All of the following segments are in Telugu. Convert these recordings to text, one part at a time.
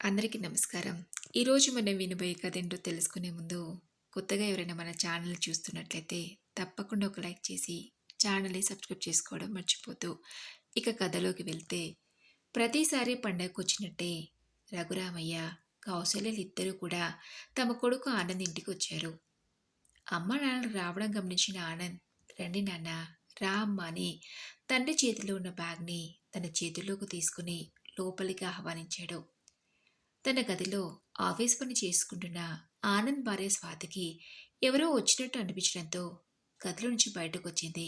అందరికీ నమస్కారం. ఈరోజు మనం వినబోయే కథ ఏంటో తెలుసుకునే ముందు, కొత్తగా ఎవరైనా మన ఛానల్ చూస్తున్నట్లయితే తప్పకుండా ఒక లైక్ చేసి ఛానల్‌ని సబ్స్క్రైబ్ చేసుకోవడం మర్చిపోద్దు. ఇక కథలోకి వెళ్తే, ప్రతిసారి పండగకొచ్చినట్టే రఘురామయ్య, కౌసల్యలిద్దరూ కూడా తమ కొడుకు ఆనంద్ ఇంటికొచ్చారు. అమ్మానాన్నలు రావడం గమనించిన ఆనంద్, "రండి నాన్న, రా అమ్మా" అని తండ్రి చేతిలో ఉన్న బ్యాగ్‌ని తన చేతుల్లోకి తీసుకుని లోపలికి ఆహ్వానించాడు. తన గదిలో ఆఫీస్ పని చేసుకుంటున్న ఆనంద్ భార్య స్వాతికి ఎవరో వచ్చినట్టు అనిపించడంతో గదిలో నుంచి బయటకొచ్చింది.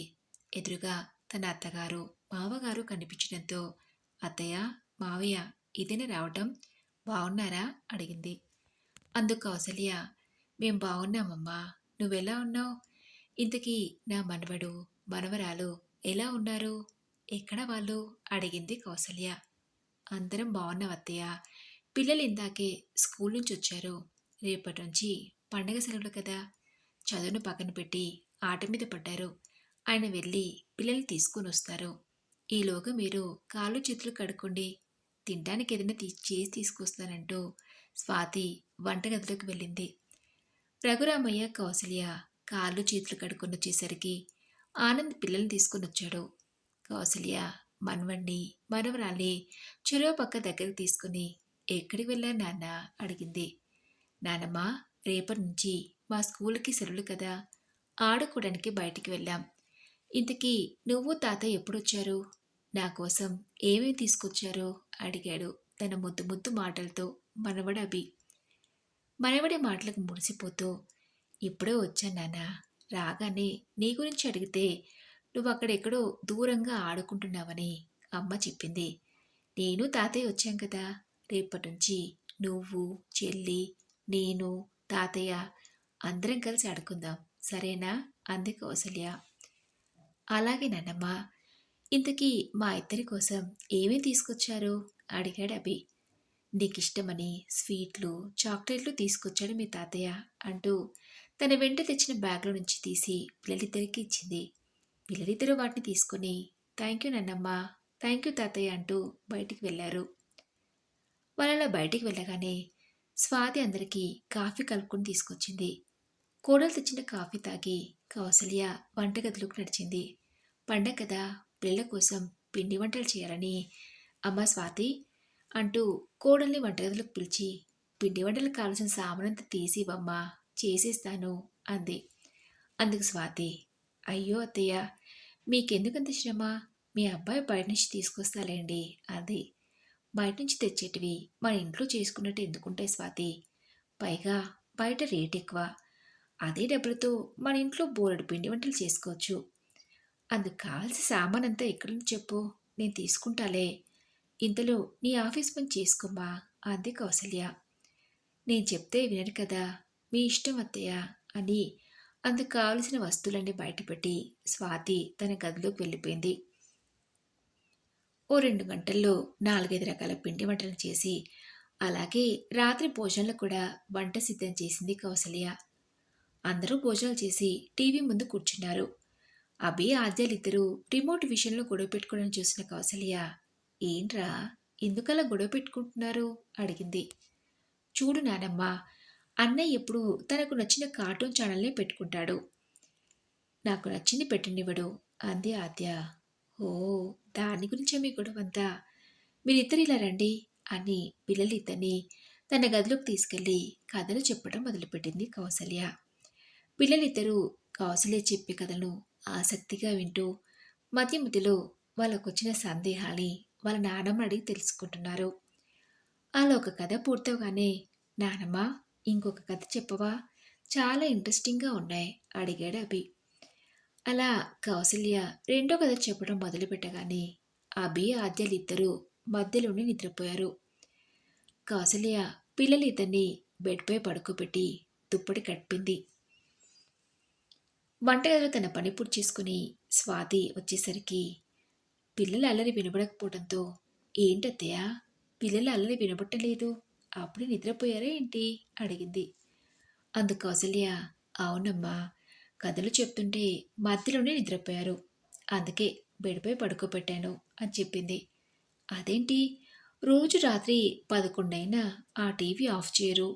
ఎదురుగా తన అత్తగారు, మావగారు కనిపించడంతో, "అత్తయ్య, మావయ్య, ఇదేనా రావటం? బావున్నారా?" అడిగింది. అందుకు కౌసల్య, "మేం బావున్నామమ్మా. నువ్వెలా ఉన్నావు? ఇంతకీ నా మనవడు, మనవరాలు ఎలా ఉన్నారు? ఎక్కడ వాళ్ళు?" అడిగింది కౌసల్య. "అందరం బావున్నాం అత్తయ్య. పిల్లలు ఇందాకే స్కూల్ నుంచి వచ్చారు. రేపటి నుంచి పండగ సెలవులు కదా, చదువును పక్కన పెట్టి ఆట మీద పడ్డారు. ఆయన వెళ్ళి పిల్లల్ని తీసుకొని వస్తారు. ఈలోగా మీరు కాళ్ళు చేతులు కడుక్కోండి. తినడానికి ఏదైనా చేసి తీసుకొస్తానంటూ స్వాతి వంటగదిలోకి వెళ్ళింది. రఘురామయ్య, కౌసల్య కాళ్ళు చేతులు కడుక్కొని వచ్చేసరికి ఆనంద్ పిల్లల్ని తీసుకొని వచ్చాడు. కౌసల్య మనవణ్ణి, మనవరాల్ని చెరో పక్క దగ్గరికి తీసుకుని, "ఎక్కడికి వెళ్ళారు నాన్న?" అడిగింది. "నానమ్మ, రేపటి నుంచి మా స్కూల్కి సెలవులు కదా, ఆడుకోవడానికి బయటికి వెళ్ళాం. ఇంతకీ నువ్వు తాతయ్య ఎప్పుడొచ్చారు? నా కోసం ఏమేమి తీసుకొచ్చారు?" అడిగాడు తన ముద్దు ముద్దు మాటలతో మనవడు అభి. మనవడి మాటలకు మురిసిపోతూ, "ఇప్పుడే వచ్చాను నాన్న. రాగానే నీ గురించి అడిగితే నువ్వు అక్కడెక్కడో దూరంగా ఆడుకుంటున్నావని అమ్మ చెప్పింది. నేను తాతయ్య వచ్చాం కదా, రేపటి నుంచి నువ్వు, చెల్లి, నేను, తాతయ్య అందరం కలిసి ఆడుకుందాం, సరేనా?" అంది కౌసల్య. "అలాగే నాన్నమ్మ. ఇంతకీ మా ఇద్దరి కోసం ఏమేం తీసుకొచ్చారు?" అడిగాడు అభి. "నీకిష్టమని స్వీట్లు, చాక్లెట్లు తీసుకొచ్చాడు మీ తాతయ్య" అంటూ తన వెంట తెచ్చిన బ్యాగ్లో నుంచి తీసి పిల్లలిద్దరికీ ఇచ్చింది. పిల్లలిద్దరూ వాటిని తీసుకుని, "థ్యాంక్ యూ నాన్నమ్మ, థ్యాంక్ యూ తాతయ్య" అంటూ బయటికి వెళ్ళారు. వాళ్ళలా బయటికి వెళ్ళగానే స్వాతి అందరికీ కాఫీ కలుపుకొని తీసుకొచ్చింది. కోడలు తెచ్చిన కాఫీ తాగి కౌసల్య వంటగదిలోకి నడిచింది. పండగ కదా, పిల్లల కోసం పిండి వంటలు చేయాలని, "అమ్మ స్వాతి" అంటూ కోడల్ని వంటగదిలోకి పిలిచి, "పిండి వంటలకు కావలసిన సామానంతా తీసి ఇవ్వమ్మా, చేసేస్తాను" అంది. అందుకు స్వాతి, "అయ్యో అత్తయ్య, మీకెందుకంత శ్రమ? మీ అబ్బాయి బయట నుంచి తీసుకొస్తాలేండి" అంది. "బయట నుంచి తెచ్చేటివి మన ఇంట్లో చేసుకున్నట్టు ఎందుకుంటాయి స్వాతి? పైగా బయట రేట్ ఎక్కువ. అదే డబ్బులతో మన ఇంట్లో బోలెడు పిండి వంటలు చేసుకోవచ్చు. అందుకు కావాల్సిన సామానంతా ఎక్కడి నుంచి చెప్పు, నేను తీసుకుంటాలే. ఇంతలో నీ ఆఫీస్ పని చేసుకోమ్మా" అంది కౌసల్య. "నేను చెప్తే వినరు కదా, మీ ఇష్టం అత్తయ్య" అని అందుకు కావలసిన వస్తువులన్నీ బయటపెట్టి స్వాతి తన గదిలోకి వెళ్ళిపోయింది. ఓ 2 గంటల్లో 4, 5 రకాల పిండి వంటలు చేసి, అలాగే రాత్రి భోజనాలు కూడా వంట సిద్ధం చేసింది కౌసల్య. అందరూ భోజనాలు చేసి టీవీ ముందు కూర్చున్నారు. అభి, ఆద్యాలిద్దరూ రిమోట్ విషయంలో గొడవ పెట్టుకోవడం చూసిన కౌసల్య, "ఏంట్రా, ఎందుకలా గొడవ పెట్టుకుంటున్నారు?" అడిగింది. "చూడు నానమ్మ, అన్నయ్య ఎప్పుడు తనకు నచ్చిన కార్టూన్ ఛానల్నే పెట్టుకుంటాడు. నాకు నచ్చింది పెట్టనివ్వడు" అంది ఆద్య. "ఓ, దాని గురించే మీ గొడవంతా. మీరిద్దరు ఇలా రండి" అని పిల్లలిద్దరినీ తన గదిలోకి తీసుకెళ్లి కథలు చెప్పడం మొదలుపెట్టింది కౌసల్య. పిల్లలిద్దరూ కౌసల్య చెప్పే కథలను ఆసక్తిగా వింటూ మధ్య మధ్యలో వాళ్ళకొచ్చిన సందేహాల్ని వాళ్ళ నానమ్మ అడిగి తెలుసుకుంటున్నారు. అలా ఒక కథ పూర్తవగానే, "నానమ్మ, ఇంకొక కథ చెప్పవా? చాలా ఇంట్రెస్టింగ్గా ఉన్నాయి" అడిగాడు అభి. అలా కౌసల్య రెండో కథ చెప్పడం మొదలుపెట్టగానే అభి, ఆద్యాలిద్దరూ మధ్యలోనే నిద్రపోయారు. కౌసల్య పిల్లలిద్దరినీ బెడ్పై పడుకోబెట్టి దుప్పటి కప్పింది. వంటగదిలో తన పని పూర్తి చేసుకుని స్వాతి వచ్చేసరికి పిల్లల అల్లరి వినబడకపోవడంతో, "ఏంటత్తయ్య, పిల్లల అల్లరి వినబట్టలేదు, అప్పుడే నిద్రపోయారా ఏంటి?" అడిగింది. అందుకు కౌసల్య, "అవునమ్మా, కథలు చెప్తుంటే మధ్యలోనే నిద్రపోయారు. అందుకే బెడ్పై పడుకోబెట్టాను" అని చెప్పింది. "అదేంటి, రోజు రాత్రి 11 అయినా ఆ టీవీ ఆఫ్ చేయరు.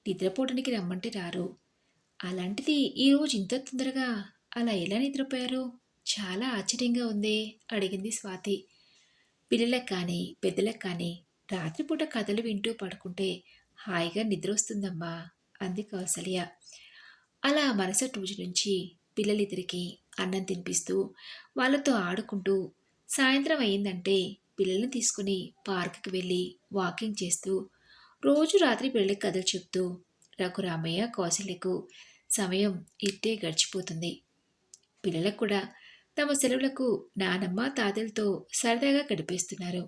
నిద్రపోవడానికి రమ్మంటే రారు. అలాంటిది ఈరోజు ఇంత తొందరగా అలా ఎలా నిద్రపోయారు? చాలా ఆశ్చర్యంగా ఉందే అడిగింది స్వాతి. పిల్లలకు కానీ, పెద్దలకు కానీ రాత్రిపూట కథలు వింటూ పడుకుంటే హాయిగా నిద్రొస్తుందమ్మా అంది కౌసల్య. అలా మరుసటి రోజు నుంచి పిల్లలిద్దరికీ అన్నం తినిపిస్తూ, వాళ్ళతో ఆడుకుంటూ, సాయంత్రం అయిందంటే పిల్లల్ని తీసుకుని పార్కుకి వెళ్ళి వాకింగ్ చేస్తూ, రోజు రాత్రి పిల్లలకి కథలు చెప్తూ రఘురామయ్య, కౌసల్యకు సమయం ఇట్టే గడిచిపోతుంది. పిల్లలకు కూడా తమ సెలవులకు నానమ్మ, తాతలతో సరదాగా గడిపేస్తున్నారు.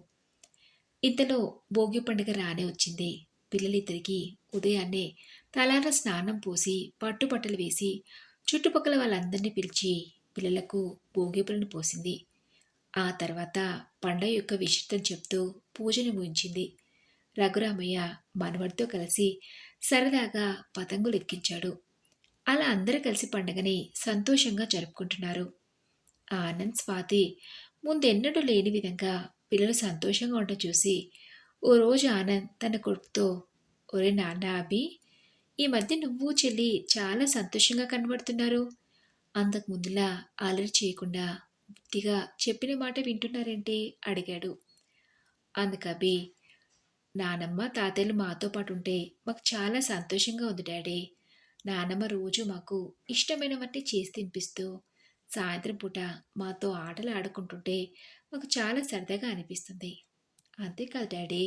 ఇంతలో భోగి పండుగ రానే వచ్చింది. పిల్లలిద్దరికీ ఉదయాన్నే తలార స్నానం పోసి పట్టుబట్టలు వేసి చుట్టుపక్కల వాళ్ళందరినీ పిలిచి పిల్లలకు భోగిపళ్ళను పోసింది. ఆ తర్వాత పండగ యొక్క విశిష్టం చెప్తూ పూజను ముగించింది. రఘురామయ్య మనవడితో కలిసి సరదాగా పతంగులు ఎక్కించాడు. అలా అందరూ కలిసి పండగని సంతోషంగా జరుపుకుంటున్నారు. ఆనంద్, స్వాతి ముందెన్నడూ లేని విధంగా పిల్లలు సంతోషంగా ఉండటం చూసి ఓ రోజు ఆనంద్ తన కొడుకుతో, ఒరే నాన్న అభి, ఈ మధ్య నువ్వు చెల్లి చాలా సంతోషంగా కనబడుతున్నారు. అంతకు ముందులా అల్లరి చేయకుండా బుద్ధిగా చెప్పిన మాట వింటున్నారేంటి అడిగాడు. అందుకు అభి, నానమ్మ తాతయ్యలు మాతో పాటు ఉంటే మాకు చాలా సంతోషంగా ఉంది డాడీ. నానమ్మ రోజు మాకు ఇష్టమైనవన్నీ చేసి తినిపిస్తూ సాయంత్రం పూట మాతో ఆటలు ఆడుకుంటుంటే మాకు చాలా సరదాగా అనిపిస్తుంది. అంతేకాదు డాడీ,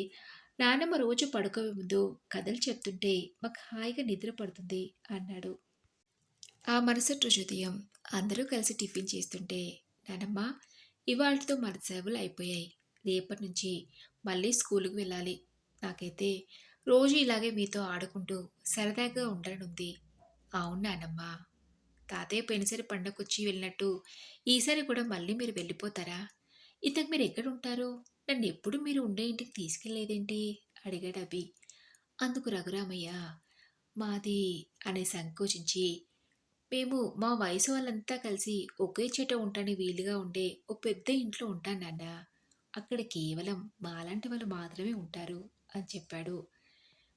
నానమ్మ రోజు పడుకోవే ముందు కథలు చెప్తుంటే మాకు హాయిగా నిద్ర పడుతుంది అన్నాడు. ఆ మరుసటి రోజు ఉదయం అందరూ కలిసి టిఫిన్ చేస్తుంటే, నానమ్మ, ఇవాళతో మన సెలవులు అయిపోయాయి. రేపటి నుంచి మళ్ళీ స్కూలుకు వెళ్ళాలి. నాకైతే రోజు ఇలాగే మీతో ఆడుకుంటూ సరదాగా ఉండాలనుంది. అవును నానమ్మ. తాతయ్య పోయినసారి పండగకొచ్చి వెళ్ళినట్టు ఈసారి కూడా మళ్ళీ మీరు వెళ్ళిపోతారా? ఇంతకు మీరు ఎక్కడుంటారు? నన్ను ఎప్పుడు మీరు ఉండే ఇంటికి తీసుకెళ్లేదేంటి అడిగాడు అభి. అందుకు రఘురామయ్య, మాది అనే సంకోచించి, మేము మా వయసు వాళ్ళంతా కలిసి ఒకే చోట ఉండటానికి వీలుగా ఉండే ఓ పెద్ద ఇంట్లో ఉంటాను నాన్న. అక్కడ కేవలం మాలాంటి వాళ్ళు మాత్రమే ఉంటారు అని చెప్పాడు.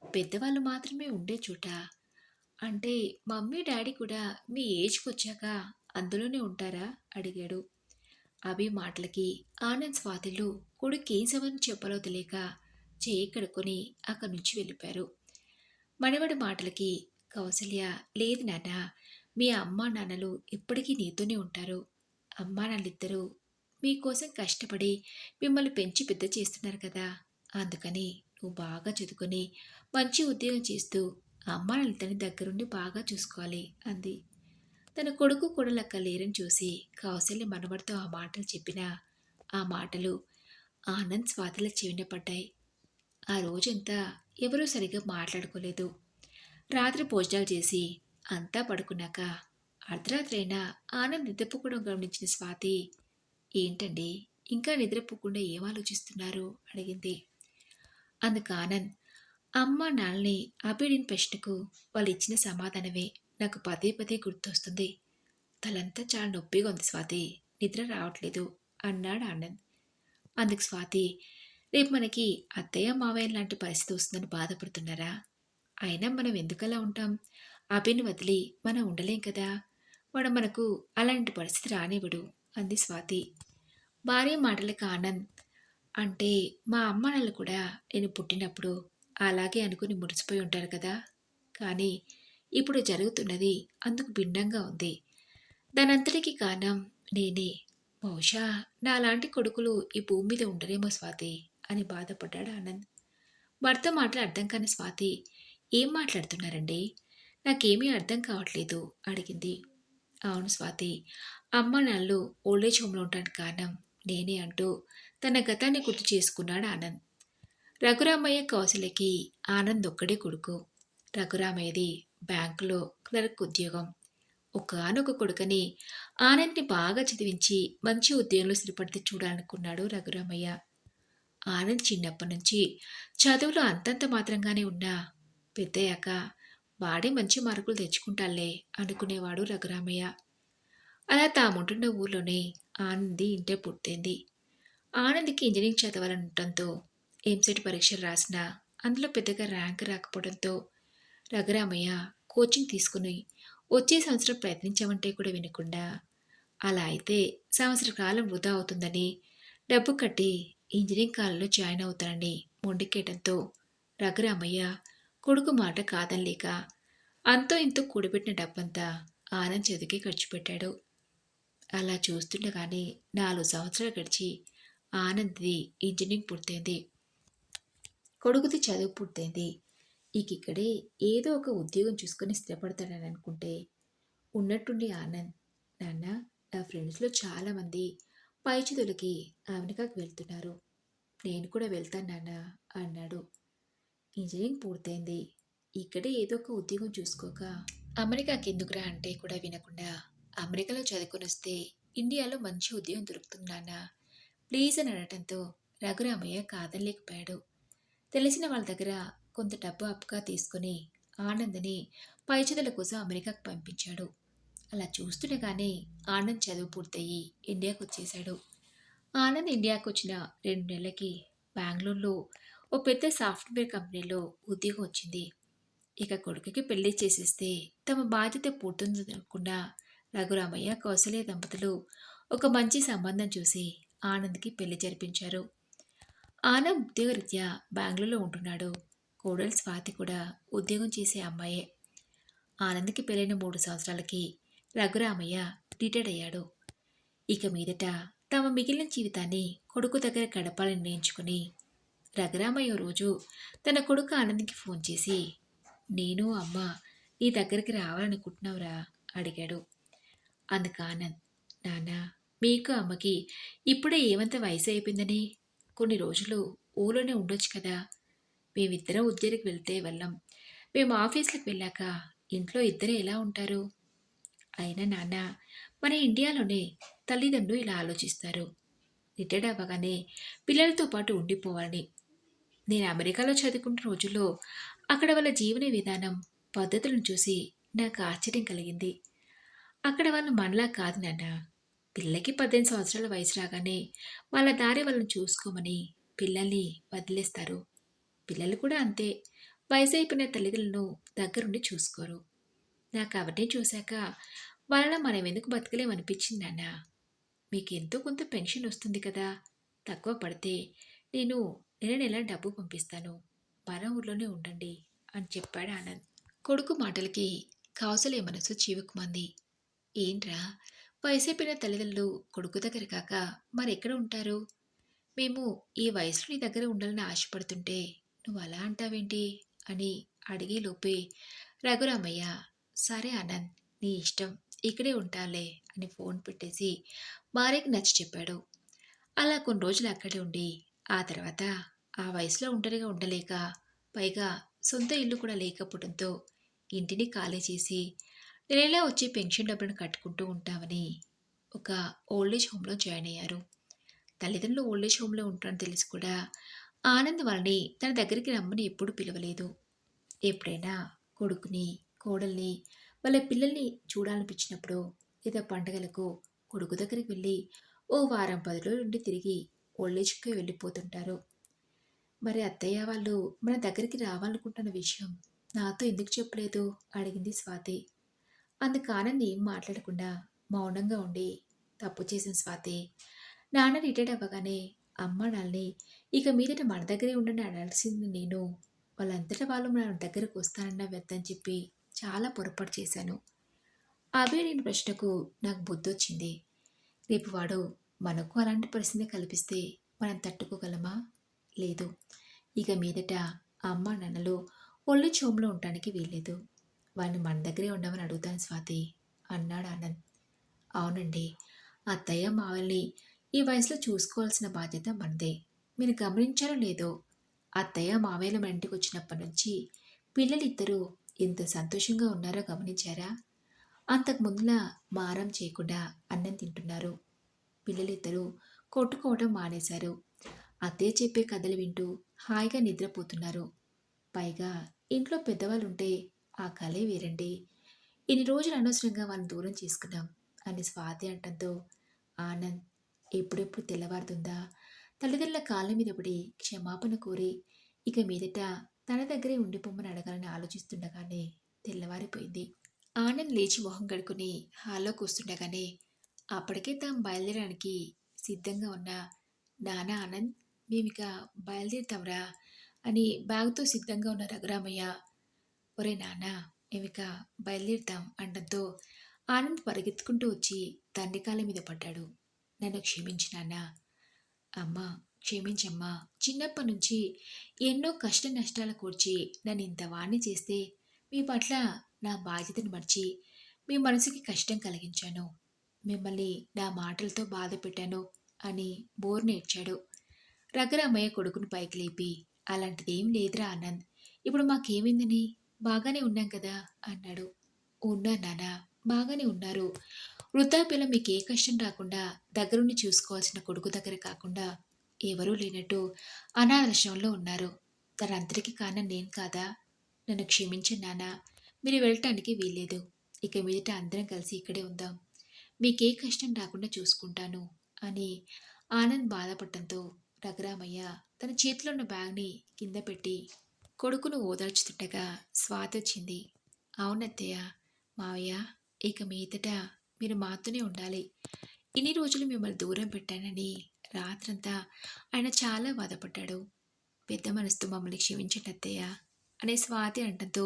పెద్దవాళ్ళు మాత్రమే ఉండే చోట అంటే మమ్మీ డాడీ కూడా మీ ఏజ్కి వచ్చాక అందులోనే ఉంటారా అడిగాడు. అభి మాటలకి ఆనంద్, స్వాతిలు కొడుకు ఏం సమాధానం చెప్పాలో తెలియక చేయి కడుక్కొని అక్కడి నుంచి వెళ్ళిపోయారు. మనవడి మాటలకి కౌసల్య, లేదు నాన్న, మీ అమ్మా నాన్నలు ఎప్పటికీ నీతోనే ఉంటారు. అమ్మా నాన్నలిద్దరూ మీకోసం కష్టపడి మిమ్మల్ని పెంచి పెద్ద చేస్తున్నారు కదా. అందుకని నువ్వు బాగా చదువుకొని మంచి ఉద్యోగం చేస్తూ అమ్మా నాన్నలిద్దరిని దగ్గరుండి బాగా చూసుకోవాలి అంది. తన కొడుకు కొడలక్క లేరని చూసి కౌసల్య మనవడితో ఆ మాటలు చెప్పినా ఆ మాటలు ఆనంద్, స్వాతిల చెవిన పడ్డాయి. ఆ రోజంతా ఎవరూ సరిగ్గా మాట్లాడుకోలేదు. రాత్రి భోజనాలు చేసి అంతా పడుకున్నాక అర్ధరాత్రైనా ఆనంద్ నిద్రపోకుండా గమనించిన స్వాతి, ఏంటండి ఇంకా నిద్రపోకుండా ఏం ఆలోచిస్తున్నారు అడిగింది. అందుకు ఆనంద్, అమ్మ నాన్నని అభిడిన ప్రశ్నకు వాళ్ళు ఇచ్చిన సమాధానమే నాకు పదే పదే గుర్తొస్తుంది. తలంతా చాలా నొప్పిగా ఉంది స్వాతి, నిద్ర రావట్లేదు అన్నాడు ఆనంద్. అందుకు స్వాతి, రేపు మనకి అత్తయ్య మావయ్య లాంటి పరిస్థితి వస్తుందని బాధపడుతున్నారా? అయినా మనం ఎందుకలా ఉంటాం? అభిని వదిలి మనం ఉండలేం కదా. వాడు మనకు అలాంటి పరిస్థితి రానివ్వడు అంది స్వాతి. భార్య మాటలకు ఆనంద్, అంటే మా అమ్మ నాన్నలు కూడా నేను పుట్టినప్పుడు అలాగే అనుకుని మురిసిపోయి ఉంటారు కదా. కానీ ఇప్పుడు జరుగుతున్నది అందుకు భిన్నంగా ఉంది. దానంతటికీ కారణం నేనే. బహుశా నాలాంటి కొడుకులు ఈ భూమి మీద ఉండరేమో స్వాతి అని బాధపడ్డాడు ఆనంద్. భర్త మాటలు అర్థం కాని స్వాతి, ఏం మాట్లాడుతున్నారండి? నాకేమీ అర్థం కావట్లేదు అడిగింది. అవును స్వాతి, అమ్మ నాన్నలు ఓల్డేజ్ హోమ్లో ఉండడానికి కారణం నేనే అంటూ తన గతాన్ని గుర్తు చేసుకున్నాడు ఆనంద్. రఘురామయ్య, కౌశల్యకి ఆనంద్ ఒక్కడే కొడుకు. రఘురామయ్యది బ్యాంకులో క్లర్క్ ఉద్యోగం. ఒకానొక కొడుకని ఆనంద్ని బాగా చదివించి మంచి ఉద్యోగంలో స్థిరపడితే చూడాలనుకున్నాడు రఘురామయ్య. ఆనంద్ చిన్నప్పటి నుంచి చదువులో అంతంత మాత్రంగానే ఉన్నా పెద్దయ్యాక వాడే మంచి మార్కులు తెచ్చుకుంటాలే అనుకునేవాడు రఘురామయ్య. అలా తాముంటున్న ఊర్లోనే ఆనంది ఇంటర్ పూర్తయింది. ఆనంద్కి ఇంజనీరింగ్ చదవాలనుండటంతో ఎంసెట్ పరీక్షలు రాసినా అందులో పెద్దగా ర్యాంక్ రాకపోవడంతో రఘురామయ్య కోచింగ్ తీసుకుని వచ్చే సంవత్సరం ప్రయత్నించామంటే కూడా వినకుండా, అలా అయితే సంవత్సర కాలం వృధా అవుతుందని డబ్బు కట్టి ఇంజనీరింగ్ కాలేజ్‌లో జాయిన్ అవుతానని మొండికేయడంతో రఘురామయ్య కొడుకు మాట కాదనలేక అంతో ఇంతో కూడబెట్టిన డబ్బంతా ఆనంద్ చదువుకే ఖర్చు పెట్టాడు. అలా చూస్తుండగానే 4 సంవత్సరాలు గడిచి ఆనంద్‌ది ఇంజనీరింగ్ పూర్తయింది. కొడుకుది చదువు పూర్తయింది. ఇక్కడే ఏదో ఒక ఉద్యోగం చూసుకొని స్థిరపడతాడని అనుకుంటే, ఉన్నట్టుండి ఆనంద్, నాన్న, నా ఫ్రెండ్స్‌లో చాలామంది పై చదువులకి అమెరికాకి వెళ్తున్నారు. నేను కూడా వెళ్తాను నాన్న అన్నాడు. ఇంజనీరింగ్ పూర్తయింది. ఇక్కడే ఏదో ఒక ఉద్యోగం చూసుకోక అమెరికాకి ఎందుకురా అంటే కూడా వినకుండా, అమెరికాలో చదువుకొనొస్తే ఇండియాలో మంచి ఉద్యోగం దొరుకుతుంది నాన్న ప్లీజ్ అని అడటంతో రఘురామయ్య కాదనలేకపోయాడు. తెలిసిన వాళ్ళ దగ్గర కొంత డబ్బు అప్పుగా తీసుకుని ఆనంద్ని పై చదువుల కోసం అమెరికాకు పంపించాడు. అలా చూస్తుండగానే ఆనంద్ చదువు పూర్తయి ఇండియాకు వచ్చేశాడు. ఆనంద్ ఇండియాకు వచ్చిన 2 నెలలకి బెంగళూరులో ఓ పెద్ద సాఫ్ట్వేర్ కంపెనీలో ఉద్యోగం వచ్చింది. ఇక కొడుకుకి పెళ్లి చేసేస్తే తమ బాధ్యత పూర్తుందనుకున్న రఘురామయ్య కౌసల్య దంపతులు ఒక మంచి సంబంధం చూసి ఆనంద్కి పెళ్లి జరిపించారు. ఆనంద్ ఉద్యోగరీత్యా బెంగళూరులో ఉంటున్నాడు. కోడలు స్వాతి కూడా ఉద్యోగం చేసే అమ్మాయే. ఆనంద్కి పెళ్ళైన 3 సంవత్సరాలకి రఘురామయ్య రిటైర్డ్ అయ్యాడు. ఇక మీదట తమ మిగిలిన జీవితాన్ని కొడుకు దగ్గర గడపాలని నిర్ణయించుకుని రఘురామయ్య రోజు తన కొడుకు ఆనంద్కి ఫోన్ చేసి, నేను అమ్మ నీ దగ్గరికి రావాలనుకుంటున్నావురా అడిగాడు. అందుకు ఆనంద్, నాన్న, మీకు అమ్మకి ఇప్పుడే ఏమంత వయసు అయిపోయిందని కొన్ని రోజులు ఊళ్ళోనే ఉండొచ్చు కదా. మేమిద్దరం ఉద్యోగికి వెళ్తే వెళ్ళం. మేము ఆఫీస్లకు వెళ్ళాక ఇంట్లో ఇద్దరే ఎలా ఉంటారు? అయినా నాన్న, మన ఇండియాలోనే తల్లిదండ్రులు ఇలా ఆలోచిస్తారు. రిటైర్డ్ అవ్వగానే పిల్లలతో పాటు ఉండిపోవాలని. నేను అమెరికాలో చదువుకుంటున్న రోజుల్లో అక్కడ వాళ్ళ జీవన విధానం, పద్ధతులను చూసి నాకు ఆశ్చర్యం కలిగింది. అక్కడ వాళ్ళు మనలా కాదు నాన్న. పిల్లకి 18 సంవత్సరాల వయసు రాగానే వాళ్ళ దారి వాళ్ళని చూసుకోమని పిల్లల్ని వదిలేస్తారు. పిల్లలు కూడా అంతే. వయసు అయిపోయిన తల్లిదండ్రులను దగ్గరుండి చూసుకోరు. నాకు అవన్నీ చూశాక వాళ్ళ మనం ఎందుకు బతకలేమనిపించింది నాన్న. మీకు ఎంతో కొంత పెన్షన్ వస్తుంది కదా. తక్కువ పడితే నేను నెల నెల డబ్బు పంపిస్తాను. మన ఊర్లోనే ఉండండి అని చెప్పాడు ఆనంద్. కొడుకు మాటలకి కౌసల్య మనసు చివుకుమంది. ఏంట్రా, వయసైపోయిన తల్లిదండ్రులు కొడుకు దగ్గర కాక మరెక్కడ ఉంటారు? మేము ఈ వయసులో నీ దగ్గర ఉండాలని ఆశపడుతుంటే నువ్వు అలా అంటావేంటి అని అడిగే లోపే రఘురామయ్య, సరే ఆనంద్, నీ ఇష్టం, ఇక్కడే ఉంటాలే అని ఫోన్ పెట్టేసి భార్యకి నచ్చి చెప్పాడు. అలా కొన్ని రోజులు అక్కడే ఉండి ఆ తర్వాత ఆ వయసులో ఒంటరిగా ఉండలేక, పైగా సొంత ఇల్లు కూడా లేకపోవడంతో ఇంటిని ఖాళీ చేసి నెలలా వచ్చే పెన్షన్ డబ్బులను కట్టుకుంటూ ఉంటామని ఒక ఓల్డేజ్ హోమ్లో జాయిన్ అయ్యారు. తల్లిదండ్రులు ఓల్డేజ్ హోమ్లో ఉంటారని తెలిసి కూడా ఆనంద్ వాళ్ళని తన దగ్గరికి రమ్మని ఎప్పుడూ పిలవలేదు. ఎప్పుడైనా కొడుకుని, కోడల్ని, వాళ్ళ పిల్లల్ని చూడాలనిపించినప్పుడు లేదా పండగలకు కొడుకు దగ్గరికి వెళ్ళి ఓ వారం 10 రోజులు ఉండి తిరిగి ఓల్డేజ్కి వెళ్ళిపోతుంటారు. మరి అత్తయ్య వాళ్ళు మన దగ్గరికి రావాలనుకుంటున్న విషయం నాతో ఎందుకు చెప్పలేదు అడిగింది స్వాతి. అందుకు ఆనంద్ ఏం మాట్లాడకుండా మౌనంగా ఉండి, తప్పు చేసిన స్వాతి, నాన్న రిటైర్డ్ అవ్వగానే అమ్మ నాన్నని ఇక మీదట మన దగ్గరే ఉండని అనాల్సింది నేను. వాళ్ళంతటా వాళ్ళు మన దగ్గరకు వస్తానన్నా వద్దని చెప్పి చాలా పొరపాటు చేశాను. అవే నేను ప్రశ్నకు నాకు బుద్ధొచ్చింది. రేపు వాడు మనకు అలాంటి పరిస్థితి కల్పిస్తే మనం తట్టుకోగలమా? లేదు. ఇక మీదట అమ్మ నాన్నలు ఒళ్ళు చోములో ఉండటానికి వీల్లేదు. వాళ్ళని మన దగ్గరే ఉండమని అడుగుతాను స్వాతి అన్నాడు ఆనంద్. అవునండి, అత్తయ్య మావల్ని ఈ వయసులో చూసుకోవాల్సిన బాధ్యత మనదే. మీరు గమనించారో లేదో, అత్తయ్య మావయ్యల మన ఇంటికి వచ్చినప్పటి నుంచి పిల్లలిద్దరూ ఎంత సంతోషంగా ఉన్నారో గమనించారా? అంతకు ముందులా మారం చేయకుండా అన్నం తింటున్నారు. పిల్లలిద్దరూ కొట్టుకోవడం మానేశారు. అత్తయ్య చెప్పే కథలు వింటూ హాయిగా నిద్రపోతున్నారు. పైగా ఇంట్లో పెద్దవాళ్ళుంటే ఆ కలే వేరండి. ఇన్ని రోజులు అనవసరంగా వాళ్ళని దూరం చేసుకున్నాం అని స్వాతి అంటంతో ఆనంద్, ఎప్పుడెప్పుడు తెల్లవారుతుందా, తల్లిదండ్రుల కాళ్ళ మీద పడి క్షమాపణ కోరి ఇక మీదట తన దగ్గరే ఉండిపోమ్మని అడగాలని ఆలోచిస్తుండగానే తెల్లవారిపోయింది. ఆనంద్ లేచి మొహం కడుక్కుని హాల్లోకి వస్తుండగానే అప్పటికే తాము బయలుదేరడానికి సిద్ధంగా ఉన్న నాన్న ఆనంద్ మేమిక బయలుదేరుతాంరా అని బ్యాగ్తో సిద్ధంగా ఉన్న రఘురామయ్య ఒరే నాన్న మేమిక బయలుదేరుతాం అనడంతో ఆనంద్ పరిగెత్తుకుంటూ వచ్చి తండ్రి కాళ్ళ మీద పడ్డాడు. నన్ను క్షమించు నాన్న. అమ్మా క్షమించమ్మా. చిన్నప్పటి నుంచి ఎన్నో కష్ట నష్టాలు కూర్చి నన్ను ఇంత వాణ్ణి చేస్తే మీ పట్ల నా బాధ్యతను మర్చి మీ మనసుకి కష్టం కలిగించాను. మిమ్మల్ని నా మాటలతో బాధ పెట్టాను అని బోర్ని ఏడ్చాడు. రఘురామయ్య కొడుకును పైకి లేపి అలాంటిదేం లేదురా ఆనంద్. ఇప్పుడు మాకేమైందని బాగానే ఉన్నాం కదా అన్నాడు. ఉన్నా నాన్న బాగానే ఉన్నారు. వృద్ధాప్యలో మీకు ఏ కష్టం రాకుండా దగ్గరుండి చూసుకోవాల్సిన కొడుకు దగ్గర కాకుండా ఎవరూ లేనట్టు అనాథాశ్రమంలో ఉన్నారు. దానంతటికీ కారణం నేను కాదా? నన్ను క్షమించండి నాన్న. మీరు వెళ్ళటానికి వీల్లేదు. ఇక మీదట అందరం కలిసి ఇక్కడే ఉందాం. మీకే కష్టం రాకుండా చూసుకుంటాను అని ఆనంద్ బాధపడటంతో రఘురామయ్య తన చేతిలో ఉన్న బ్యాగ్ని కింద పెట్టి కొడుకును ఓదార్చుతుండగా స్వాతి వచ్చింది. అవునత్తయ్య, మావయ్య, ఇక మీదట మీరు మాతోనే ఉండాలి. ఇన్ని రోజులు మిమ్మల్ని దూరం పెట్టానని రాత్రంతా ఆయన చాలా బాధపడ్డాడు. పెద్ద మనసుతో మమ్మల్ని క్షమించండి అత్తయ్య అనే స్వాతి అనడంతో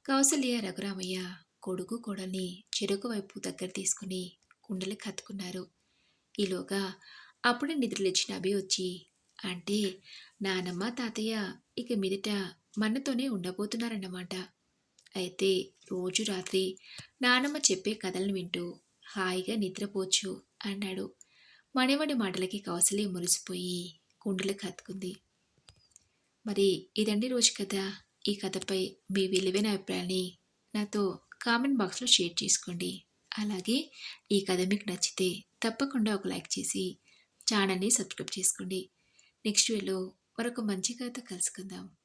కౌసల్య రఘురామయ్య కొడుకు కోడల్ని చెరుకు వైపు దగ్గర తీసుకుని కుండలకు హత్తుకున్నారు. ఈలోగా అప్పుడే నిద్రలేచిన అభి వచ్చి అంటే నానమ్మ తాతయ్య ఇక మీదట మనతోనే ఉండబోతున్నారన్నమాట. అయితే రోజు రాత్రి నానమ్మ చెప్పే కథలను వింటూ హాయిగా నిద్రపోవచ్చు అన్నాడు. మనవడి మాటలకి కౌసల్య మురిసిపోయి కుండలకు హత్తుకుంది. మరి ఇదండి రోజు కథ. ఈ కథపై మీ విలువైన అభిప్రాయాన్ని నాతో కామెంట్ బాక్స్లో షేర్ చేసుకోండి. అలాగే ఈ కథ మీకు నచ్చితే తప్పకుండా ఒక లైక్ చేసి ఛానల్ని సబ్స్క్రైబ్ చేసుకోండి. నెక్స్ట్ వీడియోలో మరొక మంచి కథతో కలుసుకుందాం.